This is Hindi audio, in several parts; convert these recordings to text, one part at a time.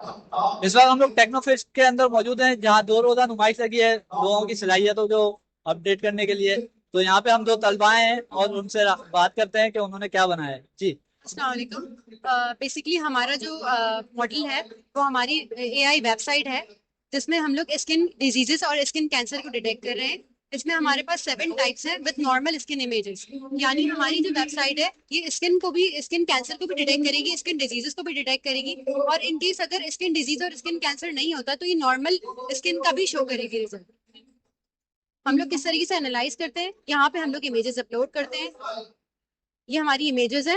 इस बार हम लोग टेक्नोफेस्ट के अंदर मौजूद हैं, जहाँ दो रोजा नुमाइश लगी है लोगों की सलाहियतों को अपडेट करने के लिए। तो यहाँ पे हम दो तलबाएं हैं और उनसे बात करते हैं कि उन्होंने क्या बनाया है जी। अस्सलाम वालेकुम। बेसिकली हमारा जो मॉडल है वो हमारी एआई वेबसाइट है, जिसमें हम लोग स्किन डिजीजेस और स्किन कैंसर को डिटेक्ट कर रहे हैं। इसमें हमारे पास 7 टाइप्स हैं विद नॉर्मल स्किन इमेजेस। यानी हमारी जो वेबसाइट है ये स्किन को भी, स्किन कैंसर को भी डिटेक्ट करेगी, स्किन डिजीजेस को भी डिटेक्ट करेगी। और इन केस अगर स्किन डिजीज और स्किन कैंसर नहीं होता तो ये नॉर्मल स्किन का भी शो करेगी रिजल्ट। हम लोग किस तरीके से एनालाइज करते हैं, यहाँ पे हम लोग इमेजेस अपलोड करते हैं। ये हमारी इमेजेस है।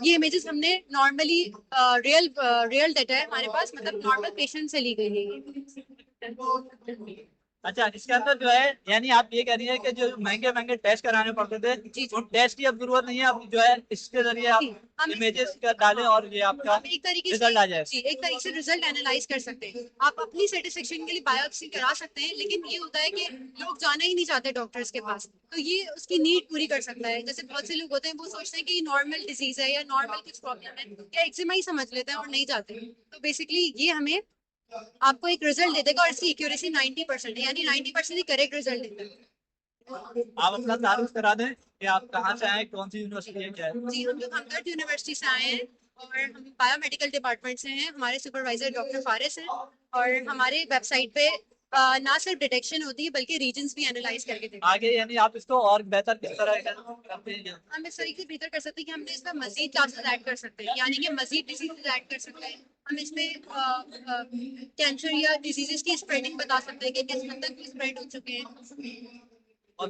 ये इमेजेस हमने नॉर्मली रियल रियल डाटा है हमारे पास, मतलब नॉर्मल पेशेंट से ली गई है ये। अच्छा, इसके अंदर जो है यानी आप ये कह रही है कि जो महंगे महंगे टेस्ट कराने पड़ते थे, जी जी उन टेस्ट की अब जरूरत नहीं है। अब जो है इसके जरिए आप जी। हम इमेजेस का डालें हाँ, और ये आपका हम एक तरीके से, रिजल्ट आ जाए। जी, एक तरीके से रिजल्ट एनालाइज कर सकते हैं। आप अपनी सेटिस्फेक्शन के लिए बायोप्सी करा सकते हैं, लेकिन ये होता है कि लोग जाना ही नहीं चाहते डॉक्टर्स के पास, तो ये उसकी नीड पूरी कर सकता है। जैसे बहुत से लोग होते हैं वो सोचते हैं कि ये नॉर्मल डिजीज है या नॉर्मल कुछ प्रॉब्लम है या एक्जिमा ही समझ लेते हैं और नहीं जाते। तो बेसिकली ये हमें आपको एक रिजल्ट दे देगा और इसकी एक्यूरेसी 90% है, यानी 90% ही करेक्ट रिजल्ट देता है। आप अपना तारुफ करा दें कि आप कहाँ से आए, कौन सी यूनिवर्सिटी है, क्या है। जी, हम लोग हमदर्द यूनिवर्सिटी से आए हैं और हम बायोमेडिकल डिपार्टमेंट से हैं। हमारे सुपरवाइजर डॉक्टर फारिस हैं और हमारे वेबसाइट पे ना सिर्फ डिटेक्शन होती है बल्कि रीजंस भी एनालाइज करके देते हैं। आगे यानी आप इसको और बेहतर किस तरह करते हैं। हम इस तरीके से बेहतर कर सकते हैं कि हमने इसमें मजीद क्लासेस ऐड कर सकते हैं, यानी कि मजीद डिजीजेस ऐड कर सकते हैं। हम इसमें कैंसर या डिजीजेस की स्प्रेडिंग बता सकते हैं कि किस हद तक स्प्रेड हो चुके हैं। और